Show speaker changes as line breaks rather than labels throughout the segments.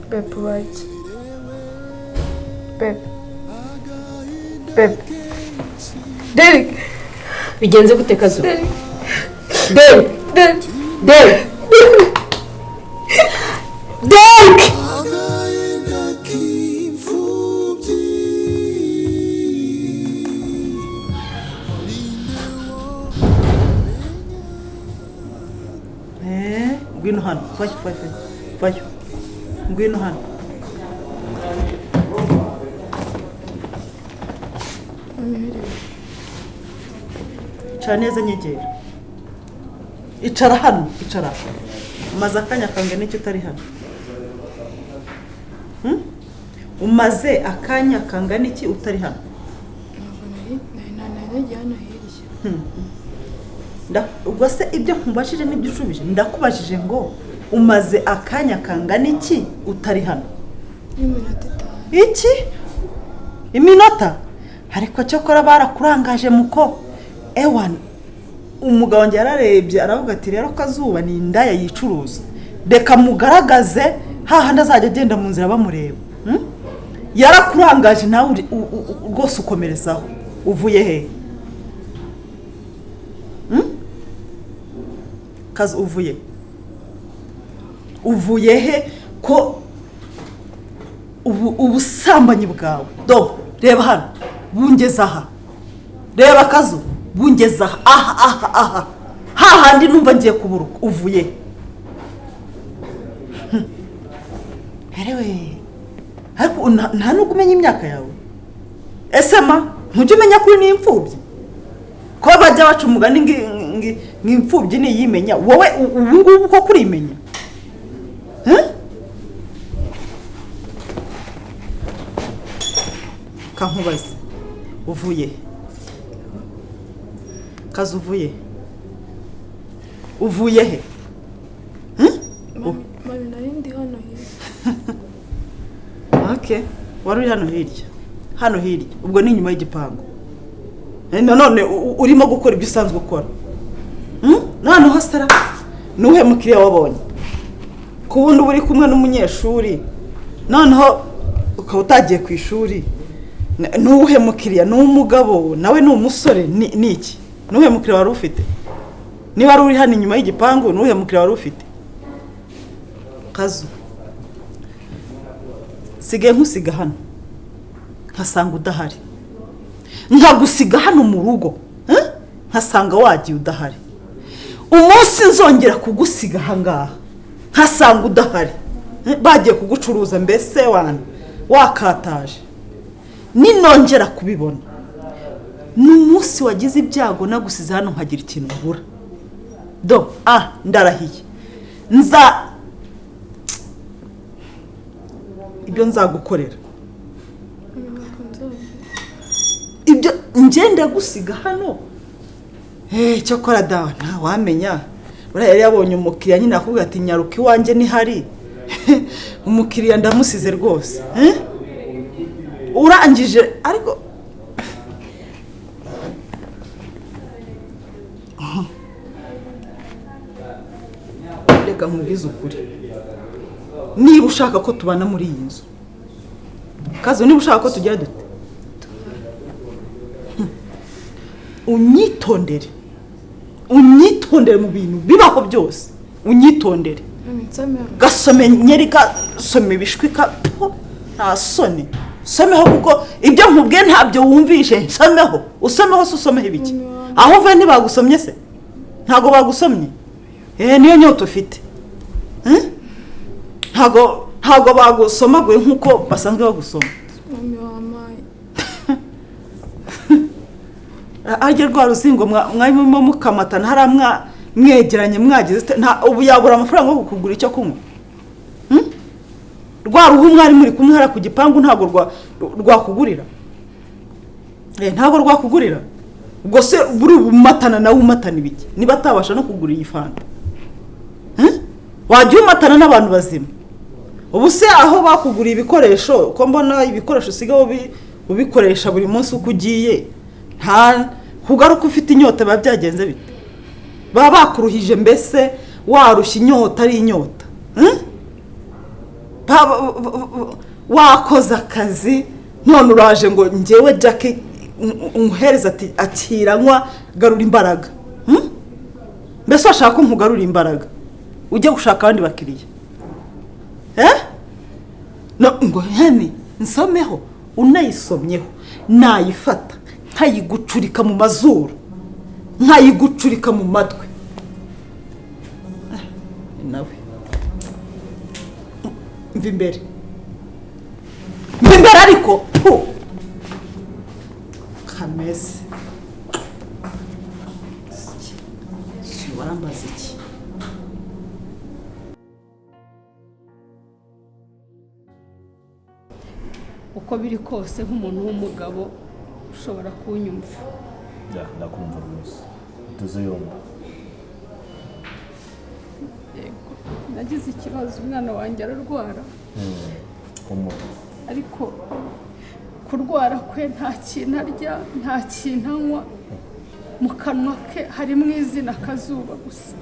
Bebe waki. Bebe. Bebe. Derek.
Bigenze gute Kazuba?
Derek.
Derek. Derek. Derek.
AGAHINDA k'imfubyi.
Ngwino hano. Vayo. Ngwino hano. Icara neza nyegera. Icara hano, icara. Umaze akanya kangana iki utari hano? Umaze akanya kangana iki utari hano? Ubwo se ibyo nkubashije n'ibyo ushubije ndakubashije ngo umaze akanya kangana iki utari hano? Iki? Iminota? Ariko cyo kora barakurangaje muko ewan umugabo wanjye yararebye aravuga ati rero Kazuba ni indaya yicuruza reka mugaragaze hahandi azajya agenda mu nzira bamureba. Yarakurangaje nawe rwose ukomerezaho uvuye he? Kazi uvuye he ko ubusambanyi bwawe do reba hano bungeza aha reba Kazu bungeza aha hahandi numva ngiye kuburuka uvuye herewe ariko nta nubwo umenya imyaka yawe ese ma ntujye umenya kuri n'imfubyi ko bajya baca umugani nk'imfubyi niyimenya wowe ubu ngubu ko kurimenya kankubaze uvuye Kazi uvuye he?
Mami narindi hano hirya.
Okay, wari uri hano hirya ubwo ni inyuma y'igipangu. None urimo gukora ibyo usanzwe ukora. None hosera nuhe mukiriya wabonye kubundi uri kumwe n'umunyeshuri noneho ukaba utagiye ku ishuri. Nuhe mukiriya n'umugabo nawe ni umusore ni iki? Nuhe mukiriya wari ufite? Niba wari uri hano inyuma y'igipangu nuhe mukiriya wari ufite? Kazu sige nkusiga hano nkasanga udahari nkagusiga hano mu rugo nkasanga wagiye udahari umunsi nzongera kugusiga hangaha nkasanga udahari bagiye kugucuruza mbese wakataje ninongera kubibona n'umunsi wagize ibyago nagusize hano nkagira ikintu mbura do ndarahiye ibyo nzagukorera ibyo ngenda gusiga hano cyo kora dawa nta wamenya buriya yari yabonye umukiriya nyine akubwira ati nyaruka iwanjye ni hari umukiriya ndamusize rwose urangije ariko reka nkubwize ukuri niba ushaka ko tubana muri iyi nzu Kazu niba ushaka ko tugira dute unyitondere mu bintu bibaho byose unyitondere gasome nyeri gasome bishwika nta soni someho kuko ibyo nkubwiye ntabyo wumvishe nsomeho usomeho se usomeho ibiki aho uve ntibagusomye se ntago bagusomye niyo nyota ufite ntago bagusomaguye nkuko basanzwe bagusoma ajye rwa ruzingo mwayimo mukamatana haramwa mwegeranye mwagize ubu yabura amafaranga yo kugura icyo kunywa rwa ruhu mwari muri kumwe hara ku gipangu ntago rwakugurira ntago rwakugurira ubwo se buri umatana nawe umatana ibiki niba atabasha no kugura iyi fanta wajya umatana n'abantu bazima ubu se aho bakugura ibikoresho ko mbona ibikoresho sigaho ubikoresha buri munsi uko ugiye nta kugaruka ufite inyota biba byagenze bite baba bakuruhije mbese warushya inyota ari inyota wakoze akazi none uraje ngo njyewe Jackie umuhereza ati akiranywa garura imbaraga mbese washaka ko nkugarura imbaraga ujye gushaka abandi bakiriya no ngo hene nsomeho unayisomyeho nayifata nkayigucurika mu mazuru nkayigucurika mu matwi nawe mva imbere ariko kameze warambaza iki
uko biri kose nk'umuntu w'umugabo ushobora kunyumva
ndakumva rwose tuze yombi
yego nagize ikibazo umwana wanjye ararwara ariko kurwara kwe nta kintu arya nta kintu anywa mu kanwa ke harimo izina Kazuba gusa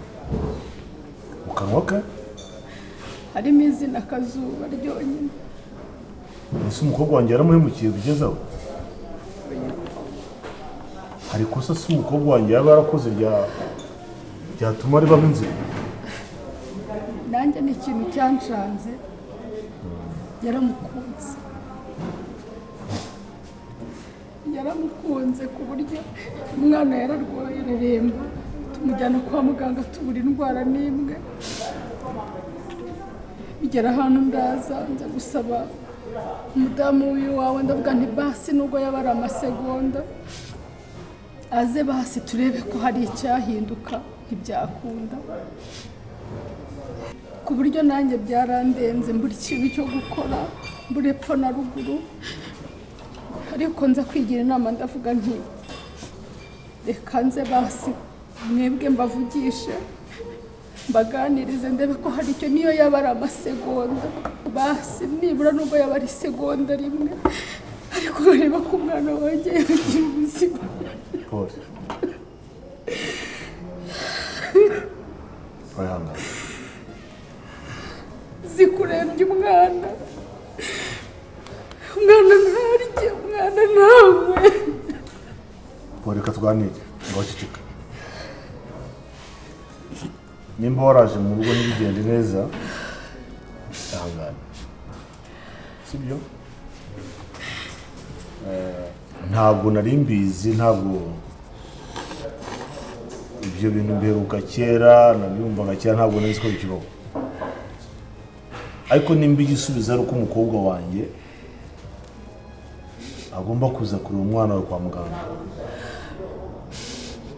mu kanwa ke
harimo izina Kazuba ryonyine
ese umukobwa wanjye yaramuhemukiye bigezaho hari kosa se umukobwa wanjye yaba yarakoze ryatuma ribaho inzira
nanjye ni ikintu cyanshanze yaramukunze ku buryo umwana yararwaye araremba tumujyana kwa muganga tubura indwara n'imwe bigera ahantu ndaza nza gusaba umudamu w'iwawe ndavuga nti basi nubwo yaba ari amasegonda aze basi turebe ko hari icyahinduka ntibyakunda ku buryo nanjye byarandenze mbura ikintu cyo gukora mbura epfo na ruguru ariko nza kwigira inama ndavuga nti reka nze basi mwebwe mbavugishe mbaganirize ndebe ko hari icyo niyo yaba ari amasegonda basi nibura nubwo yaba ari segonda rimwe ariko nkareba ko umwana wanjye yagira ubuzima zikurembye umwana ntarye umwana ntawe
reka tuganire ngo waceceka nimba waraje mu rugo ntibigende neza ihangane sibyo ntabwo nari mbizi ntabwo ibyo bintu mbiheruka kera nabyumvaga kera ntabwo nari ko bikibaho ariko nimba igisubizo ari uko umukobwa wanjye agomba kuza kureba umwana we kwa muganga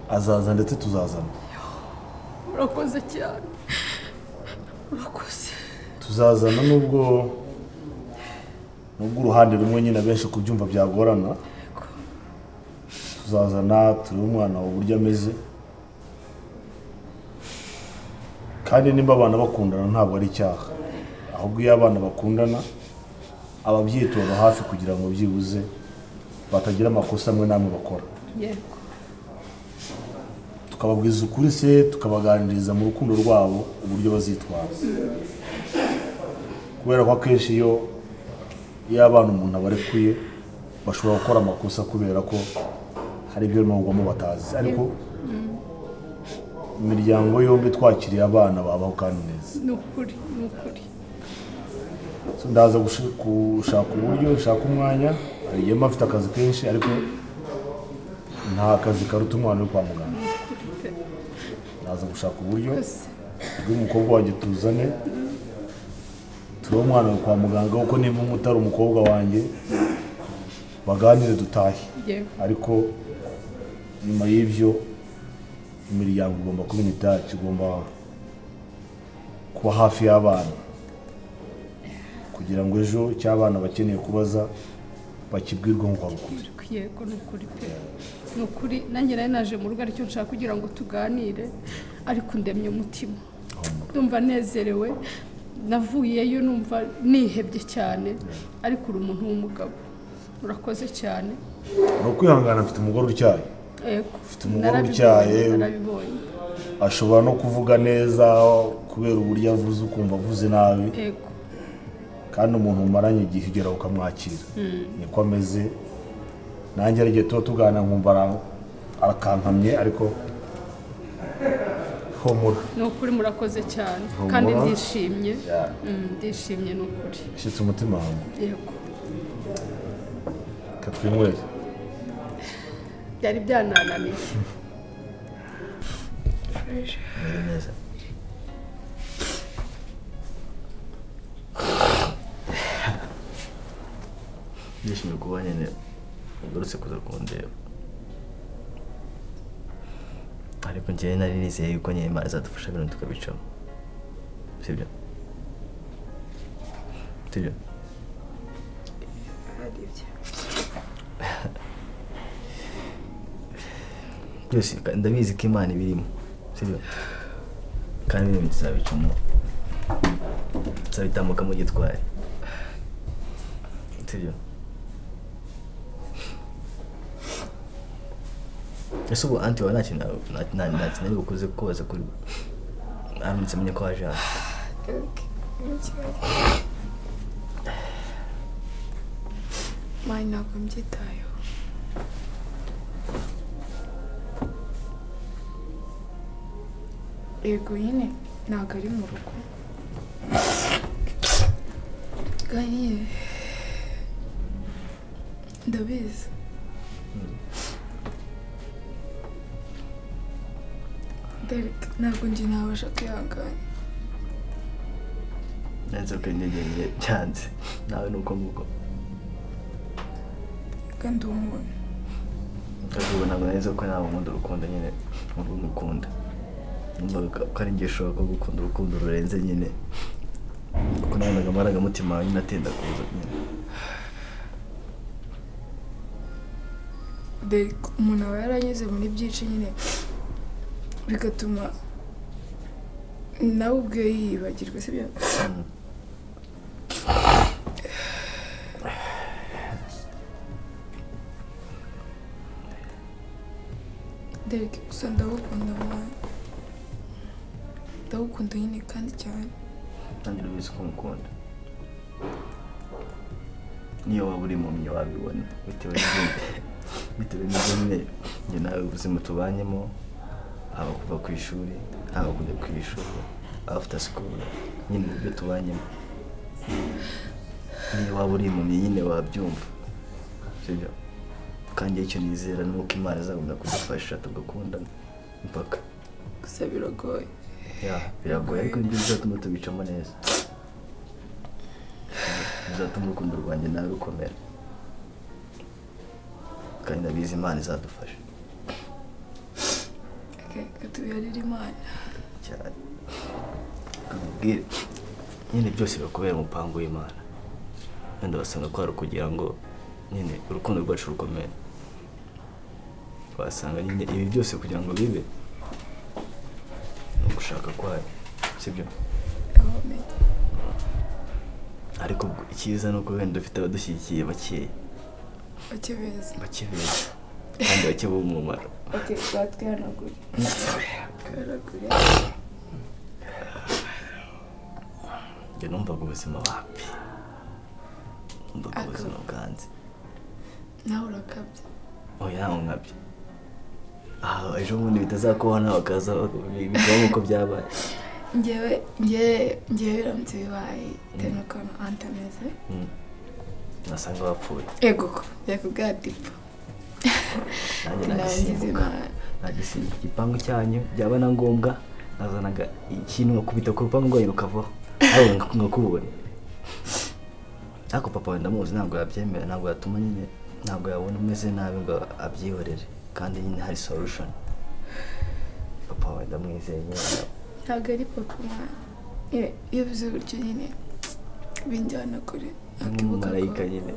azaza ndetse tuzazana
urakoze cyane urakoze
tuzazana nubwo uruhande rumwe nyine benshi kubyumva byagorana tuzazana turebe umwana uburyo ameze kandi nimba abana bakundana ntabwo ari icyaha ahubwo iyo abana bakundana ababyeyi tubaba hafi kugira ngo byibuze batagira amakosa amwe n'amwe bakora tukababwiza ukuri se tukabaganiriza mu rukundo rwabo uburyo bazitwaza kubera ko akenshi iyo abana umuntu abarekuye bashobora gukora amakosa kubera ko hari ibyo n'ubwamo batazi ariko imiryango yombi twakiriye abana babaho kandi neza
ni ukuri
ndaza gushaka uburyo nshaka umwanya igihe mba mfite akazi kenshi ariko nta kazi karuta umwana uri kwa muganga ndaza gushaka uburyo bw'umukobwa wanjye tuzane turebe umwana uri kwa muganga kuko nimba umutari umukobwa wanjye baganire dutahe ariko nyuma y'ibyo imiryango igomba kuba imitaci igomba kuba hafi y'abana kugira ngo ejo cy'abana bakeneye kubaza bakibwirwe nk'uko bikwiye
yego ni ukuri nanjye nari naje mu rugo aricyo nshaka kugira ngo tuganire ariko ndemye umutima ndumva nezerewe navuyeyo numva nihebye cyane ariko uri umuntu w'umugabo urakoze cyane
ni ukwihangana mfite umugore utyaye ufite umugore utyaye ashobora no kuvuga neza kubera uburyo avuze ukumva avuze nabi kandi umuntu mumaranye igihe ugera ukamwakira niko ameze nanjye ari igihe tuba tuganira nkumva arakankamye ariko humura
ni ukuri murakoze cyane kandi ndishimye ndishimye ni ukuri
ishyitse umutima wawe
yego
katwinywere
byari byanananiye
neza ndishimye kuba nyine ugarutse kuza kundeba ariko njyewe nari nizeye yuko nyine Imana izadufasha ibintu tukabicamo sibyo sibyo byose ndabizi ko Imana ibirimo sibyo kandi ibintu tuzabicamo tuzabitambuka mu gitwari sibyo ese ubu anti wa nta nari bukuze kubaza kuri aramutse menye ko waje hano
mani ntabwo mbyitayeho yego nyine ntabwo ari mu rugo kandi ndabizi Derek ntabwo njye nabasha kwihangana
neza ko intege cyanze nawe nuko nguko
kandi umuntu
kazuba ntabwo neza ko nawe nkunda urukundo nyine nk'urwo ngukunda numvaga ko ari njye ushobora ko gukunda urukundo rurenze nyine kuko nabonaga amarangamutima yawe nyine atinda kuza nyine
Derek umuntu aba yaranyuze muri byinshi nyine bigatuma nawe ubwe yibagirwa sibyo Derek gusa ndagukunda mwana ndagukunda nyine kandi cyane
nanjye urabizi ko mukunda niyo waba uri impumyi wabibona bitewe n'ibyo nyine njye nawe ubuzima tubanyemo haba kuva ku ishuri haba kujya ku ishuri after school nyine ibyo tubanyemo niyo waba uri impumyi nyine wabyumva sibyo kandi icyo nizera ni uko Imana izagomba kudufasha tugakundana mpaka
gusa biragoye
biragoye ariko nibyo bizatuma tubicamo neza bizatuma urukundo rwanjye nawe rukomera kandi ndabizi Imana izadufasha
katubiyarira Imana
cyane kubwira nyine byose bikubera umupango w'Imana wenda basanga ko ari ukugira ngo nyine urukundo rwacu rukomere wasanga nyine ibi byose kugira ngo bibe ni ugushaka kwayo sibyo ariko icyiza ni uko wenda ufite abadushyigikiye bakeya bake beza kandi bake b'umumaro
batwihanagure
njye numvaga ubuzima wapi numvaga ubuzima bwanze
nawe urakabye
oya nawe nkabye ejo bundi bitazakubaho nawe bakaza bigaho nk'uko byabaye
njyewe biramutse bibaye bitewe n'ukuntu anti ameze
nasanga wapfuye
yego ko yakubwira dipo
nanjye nagisimbuka igipangu cyanyu byaba na ngombwa nazanaga ikintu ngakubita ku rupangu rwanyu rukavaho nawe nkakubona ariko papa wenda muzi ntabwo yabyemera ntabwo yatuma nyine ntabwo yabona umeze nabi ngo abyihorere kandi nyine hari solution papa wenda mwizeye nyine
ntabwo ari papa mwana iyo uvuze gutyo nyine binjyana kure
nk'umumarayika nyine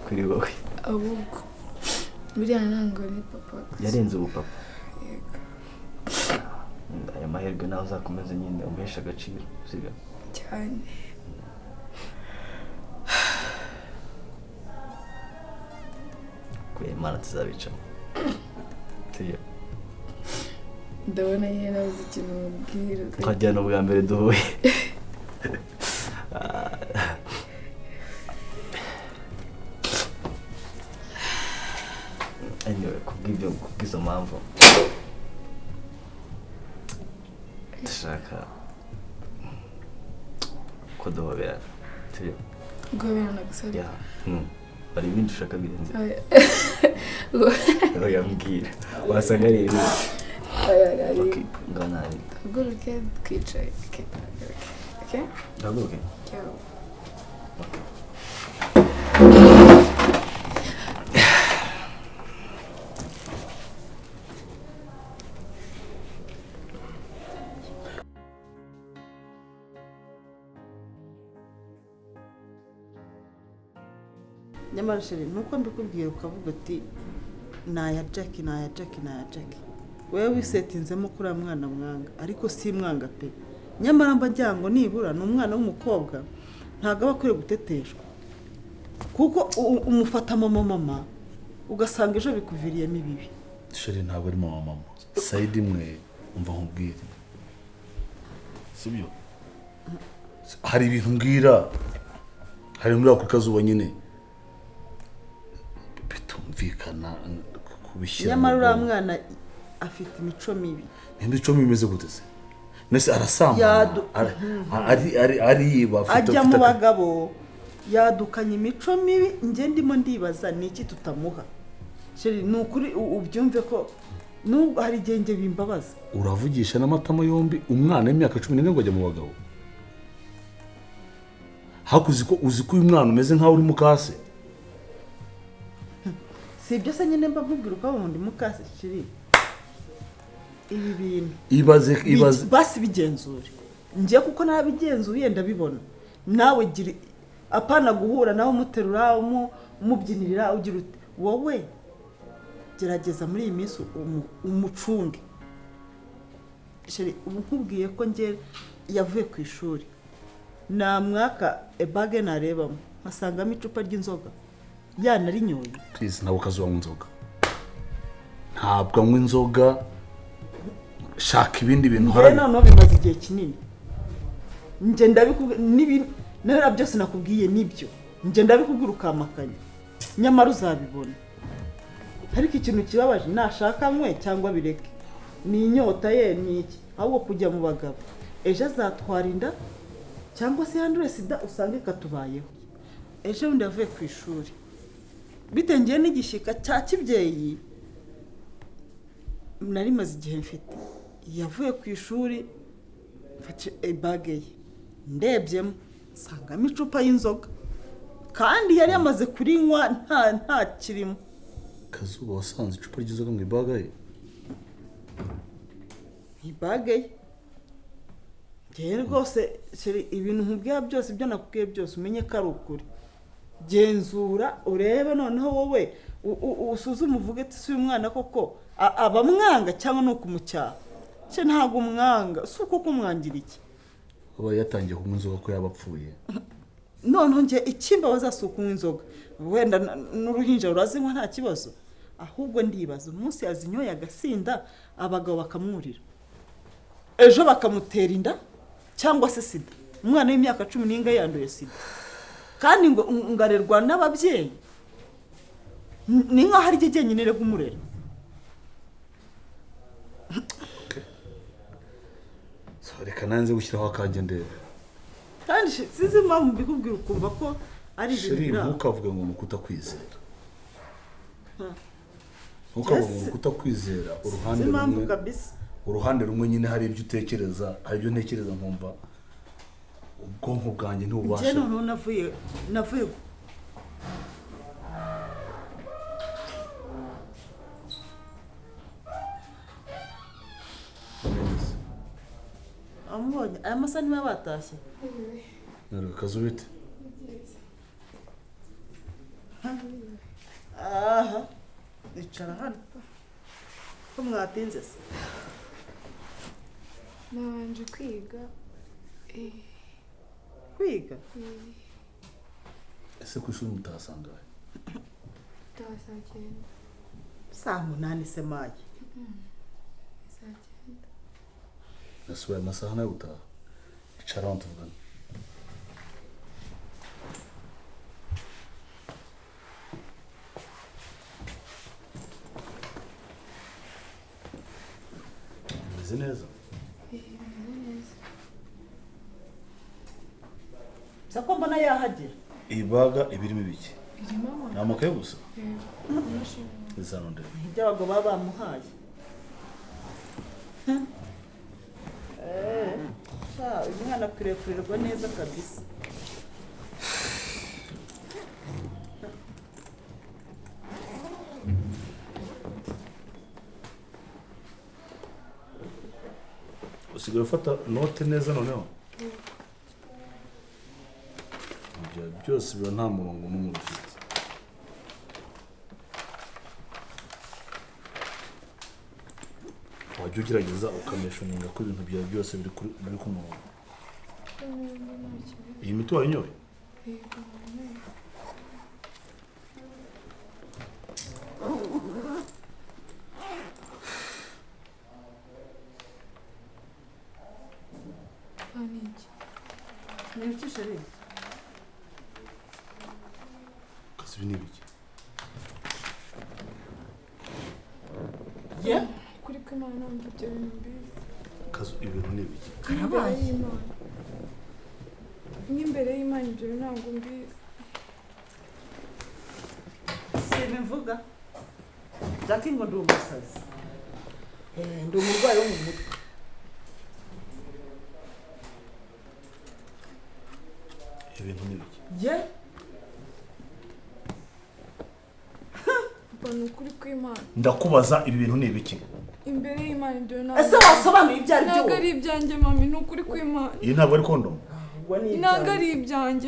kuri wowe
ahubwo buriya ntabwo ari papa
yarenze ubu papa aya mahirwe nawe uzakomeza nyine umuhesha agaciro sibyo
cyane
kubera Imana tuzabicamo sibyo
ndabona nyine nabuze ikintu mubwira
twajyana ubwa mbere duhuye kubw'ibyo kubw'izo mpamvu ndashaka ko duhoberana turiyo
guhoberana gusa
hari ibindi ushaka birenze yambwira wasanga ari ibindi nganari
haguruke twicaye okay
haguruke
nyamara sheri nuko mbikubwira ukavuga ati naya Jackie wewe wisetinzemo kuri mwana mwanga ariko si mwanga pe nyamara mbajya ngo nibura n'umwana w'umukobwa ntago bakwiye guteteshwa kuko umufata mama ugasanga ejo bikuviriyemo ibibi
sheri ntabwo ari mama Saidi mwe umva nkubwire sibyo hari ibintu mbwira hari muri ako kazuba nyine bitumvikana kubishyira
nyamara uriya mwana afite imico mibi
imico mibi imeze gute se nese arasambana ariba
ajya mu bagabo yadukanye imico mibi nge ndimo ndibaza niki tutamuha sheri nukuri ubyumve ko nubwo hari igenge bimbabaza
uravugisha n'amatama yombi umwana w'imyaka 11 ngo ajya mu bagabo hakuzi ko uzi ko uyu mwana umeze nkaho uri mukase
si ibyo se nyine mbabwira uko wundi mukase sheri ibi bintu
ibaze
basi bigenzure ngiye kuko nabigenzuye ndabibona nawe gira apana guhura nawe umuterura umubyinirira ugira wowe gerageza muri iyi minsi umucunge sheri ubu nkubwiye ko nge yavuye ku ishuri na mwaka ebage narebamo nkasangamo icupa ry'inzoga yanarinyoye
please ntabwo kazuba inzoga ntabwo anywa inzoga shaka ibindi bintu
harane none bimaze igihe kinini nge ndabikubwira n'ibintu nera byose nakubwiye nibyo nge ndabikubwira ukamakanya nyamara uzabibona ariko ikintu kibabaje nashaka nkwe cyangwa bireke ni inyota ye niki ahubwo kujya mu bagabo ejo azatwara inda cyangwa se yandure sida usange katubayeho ejo undi yavuye ku ishuri bitengeye n'igishyika cya kibyeyi nari maze igihe mfite yavuye ku ishuri mfata ibage ye ndebyemo nsangamo icupa y'inzoga kandi yari yamaze kurinywa nta kirimo
Kazuba wasanze icupa ry'inzoga mu ibaga ye
ibage ye rwose ibintu nkubwiye byose ibyo nakubwiye byose umenye ko ari ukuri genzura urebe noneho wowe usuzume uvuge ati si uyu mwana koko abamwanga cyangwa no kumucyaha cye ntago umwanga si uko kumwangira iki
aba yatangiye kunywa inzoga ko yabapfuye
noneho nge ikimbabaza si ukunywa inzoga wenda n'uruhinja rurazinywa nta kibazo ahubwo ndibaza umunsi yazinyoye agasinda abagabo bakamwurira ejo bakamutera inda cyangwa se sida umwana w'imyaka 10 yanduye sida kandi ngo ngarerwa n'ababyeyi ni nka hari igihe nyine rego umurera
reka nanze gushyiraho akajya ndebe
kandi sizi impamvu mbikubwira ukumva ko ari
ibintu ntukavuge ngo nukuta kwizera ntukavuge ngo nukuta kwizera uruhande rumwe nyine hari ibyo utekereza hari ibyo ntekereza nkumva ubwonko bwanjye ntubasha
njye noneho navuye amubonye aya masaha niba batashye
Kazubite
aha icara hano ko mwatinze se
nabanje kwiga
ese ku ishuri mutasangaye
tutasagenda
saa 8 se maye
isagenda
nasubiye amasaha nayo utaha icara aho tuvugana neza
sako mbona yahagera
iyi baga ibirimo ibiki
irimo
ni amakaye gusa
amashini
izano ndebe
ibyabago baba bamuhaye uyu mwana akwiriye kurerwa neza kabisa
usigaye ufata note neza noneho ibyo byose biba nta murongo n'umwe ufite wajya ugerageza ukameshoninga ko ibintu byawe byose biri ku murongo iyi miti wayinyoye
ni iki sheri
kazuba ni ibiki
ye
kuri ko imana ntabwo ibyo bintu mbizi
kazu ibintu ni ibiki
karabaye n'imbere y'imana ibyo bintu ntabwo mbizi
simbivuga jackie ngo ndi umusazi ndi umurwayi wo mu mutwe
ibintu ni ibiki
ye
papa ni ukuri kw'imana
ndakubaza ibi bintu ni ibiki
imbere y'imana ibyo bintu
ese wasobanuye ibyo ari
ntabwo
byo
ari ibyanjye mami ni ukuri kw'imana
iyi ntabwo ari kondomu
ntabwo ari ibyanjye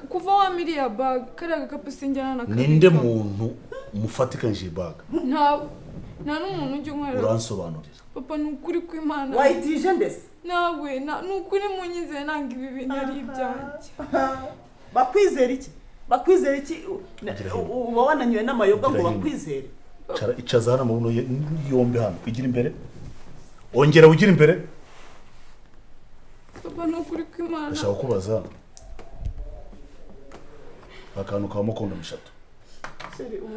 kuva wamiriya baga kariya gakapu sinjyana na kabiri
ninde muntu mufatikanyije iyi baga
nta n'umuntu ujya unkorera
uransobanurira
papa ni ukuri kw'imana
wayitije ndetse
nawe ni ukuri munyizeye ntabwo ibi bintu ari ibyanjye
bakwizera iki bakwizera iki uba wananyuwe n'amayoga ngo bakwizere
icaza hano amabuno yombi hano igira imbere ongera ugira imbere
papa ni ukuri kw'imana
ndashaka kubaza akantu kabamo kondomu 3
seri ubu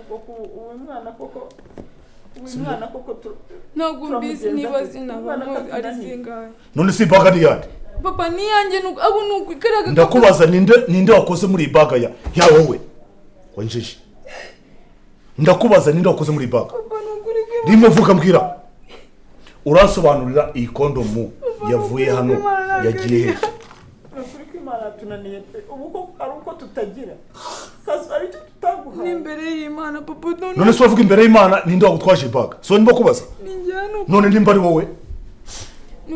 mwana koko uyu mwana koko
ntabwo mbizi niba zinabamo ari zingahe
none si baga ni yandi
papa ni yanjye abo ni ukuri kariya gakapu
ndakubaza ninde wakoze muri iyi baga ya wowe wanjije ndakubaza ninde wakoze muri iyi baga
papa ni ukuri kw'imana
rimwe vuga mbwira urasobanurira iyi kondomu yavuye hano yagiye he
ukuri kw'imana tunaniye pe ubu ko ari uko tutagira kazi ari cyo tutaguha
n'imbere y'imana papa
none se wavuga imbere y'Imana ninde wagutwaje iyi baga so ndimo kubaza none nimba ari wowe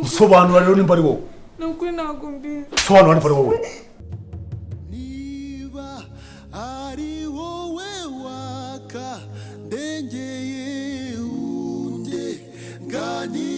usobanura rero nimba ari wowe
ni ukuri ntabwo mbizi
sobanura nimba ari wowe
niba ari wowe waka ndengeye unge ngani